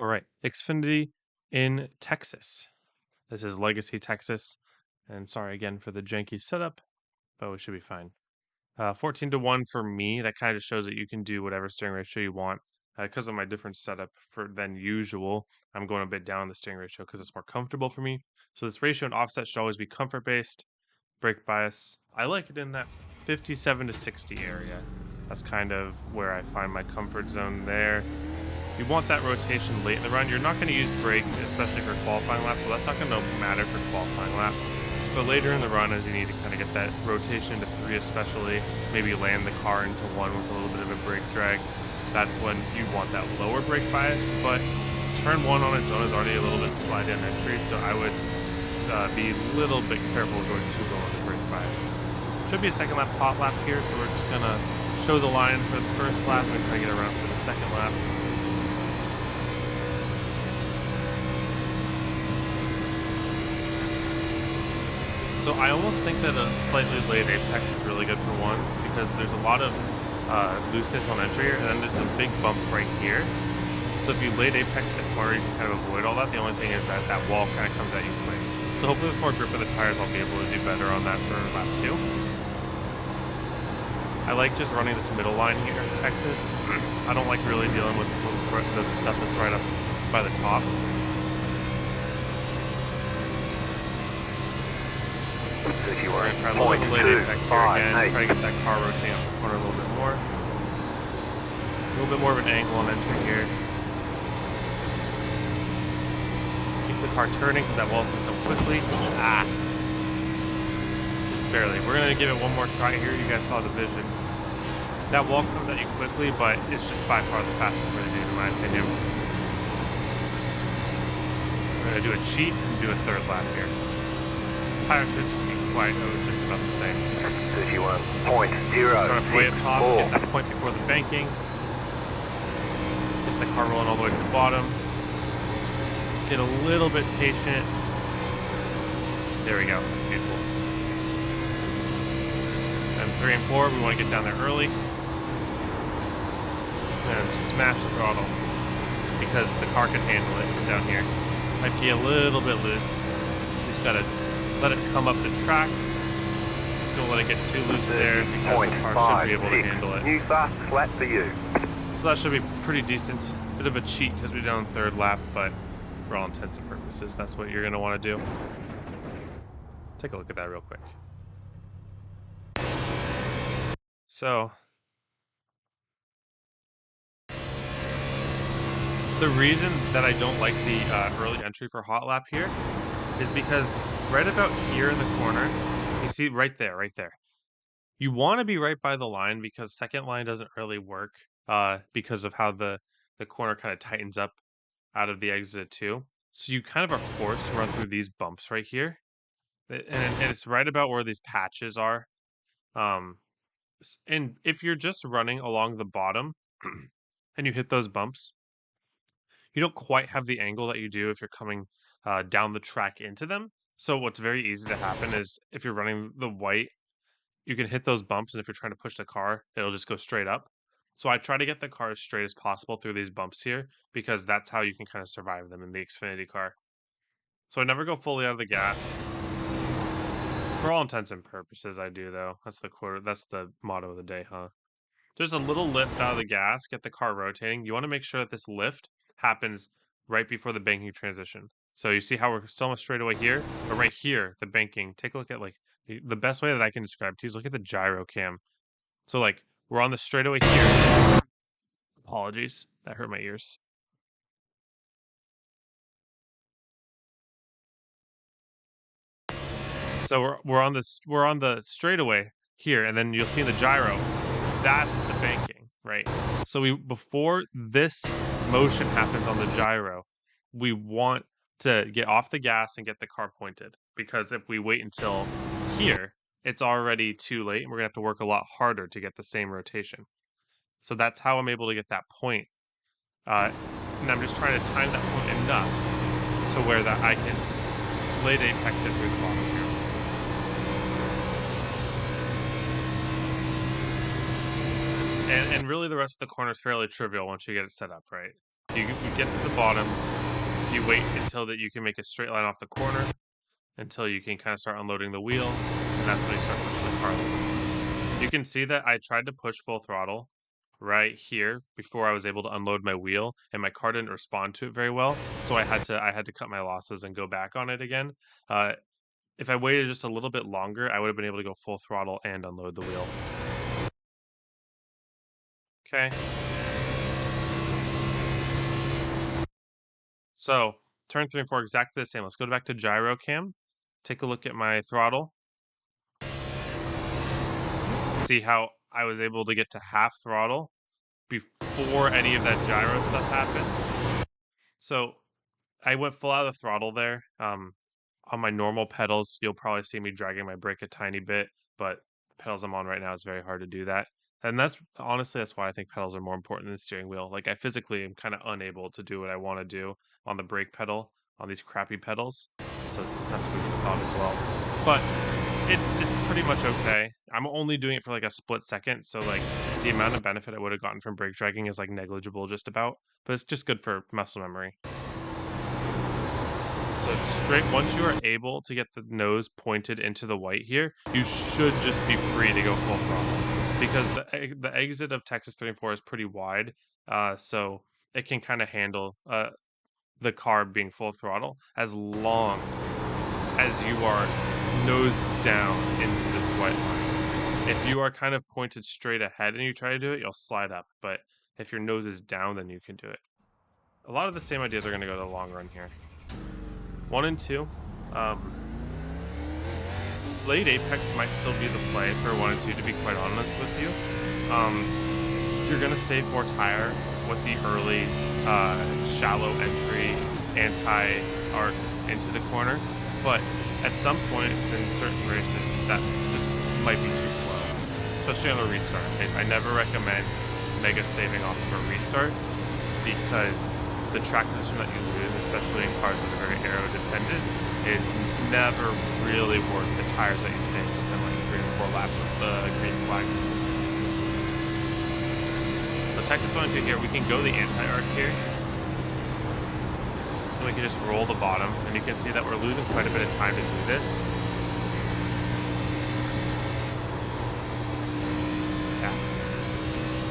All right, Xfinity in Texas. This is Legacy, Texas. And sorry again for the janky setup, but we should be fine. 14 to 1 for me. That kind of shows that you can do whatever steering ratio you want. Because of my different setup than usual, I'm going a bit down the steering ratio because it's more comfortable for me. So this ratio and offset should always be comfort based. Brake bias, I like it in that 57 to 60 area. That's kind of where I find my comfort zone there. You want that rotation late in the run. You're not going to use brake, especially for qualifying laps, so that's not going to matter for qualifying lap. But later in the run, as you need to kind of get that rotation into 3 especially, maybe land the car into 1 with a little bit of a brake drag, that's when you want that lower brake bias. But turn 1 on its own is already a little bit slide-in entry, so I would be a little bit careful going too low on the brake bias. Should be a second lap hot lap here, so we're just going to show the line for the first lap and try to get around for the second lap. So I almost think that a slightly late apex is really good for one, because there's a lot of looseness on entry here, and then there's some big bumps right here. So if you late apex the corner, you can kind of avoid all that. The only thing is that that wall kind of comes at you quick. So hopefully with more grip of the tires, I'll be able to do better on that for lap 2. I like just running this middle line here in Texas. I don't like really dealing with the stuff that's right up by the top. So we're going to try a little bit of late apex here again, try to get that car rotating off the corner a little bit more. A little bit more of an angle on entry here. Keep the car turning because that wall's going to come quickly. Just barely. We're going to give it one more try here. You guys saw the vision. That wall comes at you quickly, but it's just by far the fastest way to do it, in my opinion. We're going to do a cheat and do a third lap here. Tire should be quite just about the same. 31.0. So start up way up top, get that point before the banking. Get the car rolling all the way to the bottom. Get a little bit patient. There we go. That's beautiful. And 3 and 4, we want to get down there early. And smash the throttle because the car can handle it down here. Might be a little bit loose. Just gotta let it come up the track. Don't let it get too loose there because the car should be able to handle it. New fast flat for you. So that should be pretty decent. Bit of a cheat because we're down third lap, but for all intents and purposes, that's what you're gonna want to do. Take a look at that real quick. So the reason that I don't like the early entry for hot lap here is because right about here in the corner, you see right there. You want to be right by the line because second line doesn't really work because of how the corner kind of tightens up out of the exit too. So you kind of are forced to run through these bumps right here. And it's right about where these patches are. And if you're just running along the bottom and you hit those bumps, you don't quite have the angle that you do if you're coming down the track into them. So what's very easy to happen is if you're running the white, you can hit those bumps, and if you're trying to push the car, it'll just go straight up. So I try to get the car as straight as possible through these bumps here because that's how you can kind of survive them in the Xfinity car. So I never go fully out of the gas. For all intents and purposes, I do though. That's the motto of the day, huh? There's a little lift out of the gas, get the car rotating. You want to make sure that this lift happens right before the banking transition. So you see how we're still on a straightaway here, but right here, the banking, take a look at the best way that I can describe to you is look at the gyro cam. So like we're on the straightaway here. Apologies, that hurt my ears. So we're on the straightaway here, and then you'll see the gyro. That's the banking, right? So before this motion happens on the gyro, we want to get off the gas and get the car pointed, because if we wait until here, it's already too late, and we're gonna have to work a lot harder to get the same rotation. So that's how I'm able to get that point. And I'm just trying to time that point enough to where that I can late apex it through the bottom here. And really the rest of the corner is fairly trivial once you get it set up, right? You get to the bottom, you wait until that you can make a straight line off the corner, until you can kind of start unloading the wheel, and that's when you start pushing the car a little bit. You can see that I tried to push full throttle right here before I was able to unload my wheel, and my car didn't respond to it very well, so I had to cut my losses and go back on it again. Uh, if I waited just a little bit longer, I would have been able to go full throttle and unload the wheel. Okay. So, turn 3 and 4 exactly the same. Let's go back to gyro cam. Take a look at my throttle. See how I was able to get to half throttle before any of that gyro stuff happens. So, I went full out of the throttle there. On my normal pedals, you'll probably see me dragging my brake a tiny bit, but the pedals I'm on right now, it's very hard to do that. And that's honestly, that's why I think pedals are more important than the steering wheel. Like I physically am kind of unable to do what I want to do on the brake pedal on these crappy pedals. So that's food for thought as well. But it's pretty much okay. I'm only doing it for like a split second, so like the amount of benefit I would have gotten from brake dragging is like negligible just about. But it's just good for muscle memory. So straight once you are able to get the nose pointed into the white here, you should just be free to go full throttle because the exit of Texas 34 is pretty wide, so it can kind of handle the car being full throttle as long as you are nose down into this white line. If you are kind of pointed straight ahead and you try to do it, you'll slide up. But if your nose is down, then you can do it. A lot of the same ideas are going to go to the long run here. 1 and 2. Um, Late Apex might still be the play for 1 and 2, to be quite honest with you. Um, you're going to save more tire with the early shallow entry anti-arc into the corner, but at some points in certain races, that just might be too slow, especially on a restart. I never recommend mega saving off of a restart because the track position that you lose, especially in cars that are very aero dependent, is never really worth the tires that you save within like 3 or 4 laps of the green flag. So Texas 1 and 2 here, we can go the anti-arc here. And we can just roll the bottom, and you can see that we're losing quite a bit of time to do this. Yeah.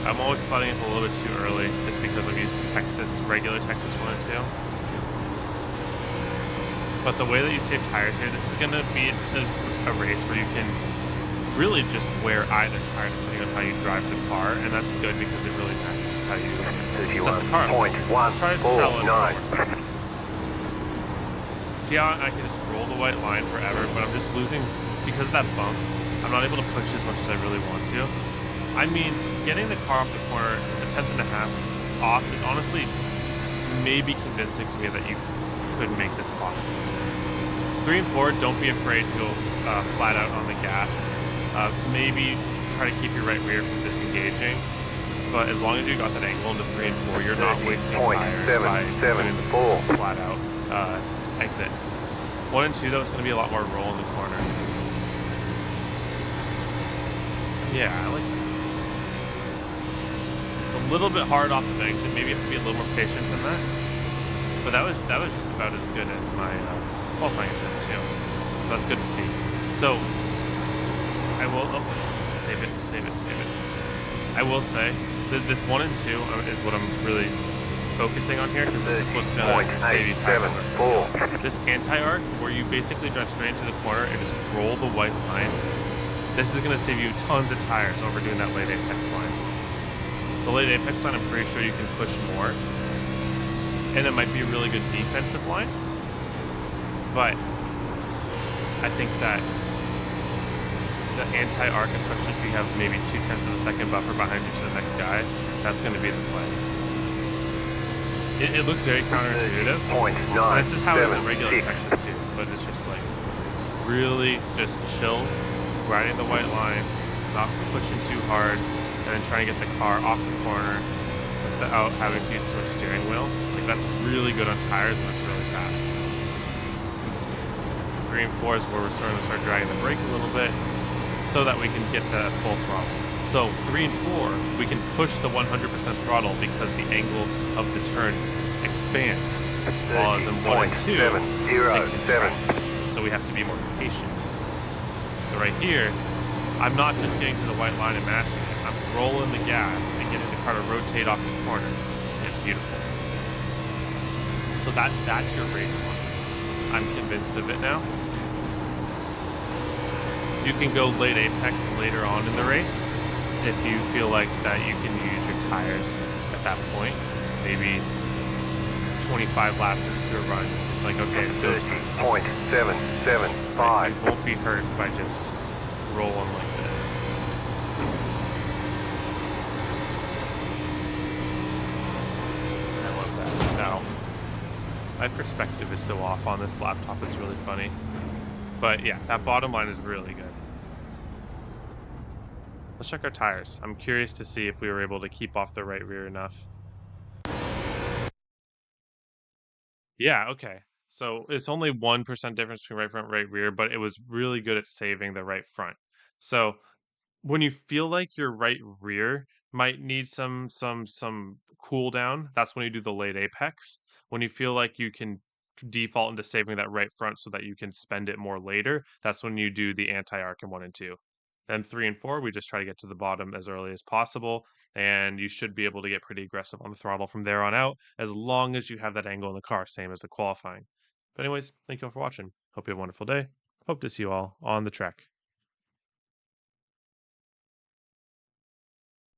I'm always sliding it a little bit too early, just because I'm used to Texas, regular Texas 1 and 2. But the way that you save tires here, this is going to be a race where you can really just wear either tire depending on how you drive the car, and that's good because it really matters how you set the car up. Let's try to shallow forward. See how I can just roll the white line forever, but I'm just losing because of that bump. I'm not able to push as much as I really want to. I mean, getting the car off the corner a tenth and a half off is honestly maybe convincing to me that you could make this possible. 3 and 4, don't be afraid to go flat out on the gas. Maybe try to keep your right rear from disengaging, but as long as you got that angle into 3 and 4, you're not wasting tires by doing the flat out exit. 1 and 2, though, it's going to be a lot more roll in the corner. Yeah, I like that. It's a little bit hard off the exit. Maybe you have to be a little more patient than that. But that was just about as good as my qualifying attempt too. So that's good to see. So I will save it. I will say that this 1 and 2 is what I'm really focusing on here because this is what's going to save you time. This anti-arc where you basically drive straight into the corner and just roll the white line. This is going to save you tons of tires over doing that late apex line. The late apex line, I'm pretty sure you can push more. And it might be a really good defensive line, but I think that the anti-arc, especially if you have maybe 0.2 of a second buffer behind you to the next guy, that's going to be the play. It looks very counterintuitive. This is how it is in regular Texas too, but it's just like really just chill, riding the white line, not pushing too hard, and then trying to get the car off the corner without having to use too much steering wheel. That's really good on tires and it's really fast. 3 and 4 is where we're starting to dragging the brake a little bit so that we can get the full throttle. So 3 and 4, we can push the 100% throttle because the angle of the turn expands. While as in 1 and 2, it 30.707. contracts. So we have to be more patient. So right here, I'm not just getting to the white line and mashing it. I'm rolling the gas and getting the car to rotate off the corner. It's beautiful. So that's your race line. I'm convinced of it now. You can go late apex later on in the race if you feel like that you can use your tires at that point. Maybe 25 laps into a run. It's like, okay, it's go time. 30.775. You won't be hurt by just rolling like this. I love that. Now, my perspective is so off on this laptop, it's really funny. But yeah, that bottom line is really good. Let's check our tires. I'm curious to see if we were able to keep off the right rear enough. Yeah, okay. So it's only 1% difference between right front, right rear, but it was really good at saving the right front. So when you feel like your right rear might need some cool down, that's when you do the late apex. When you feel like you can default into saving that right front so that you can spend it more later, that's when you do the anti-arc in 1 and 2. Then 3 and 4, we just try to get to the bottom as early as possible, and you should be able to get pretty aggressive on the throttle from there on out, as long as you have that angle in the car, same as the qualifying. But anyways, thank you all for watching. Hope you have a wonderful day. Hope to see you all on the track.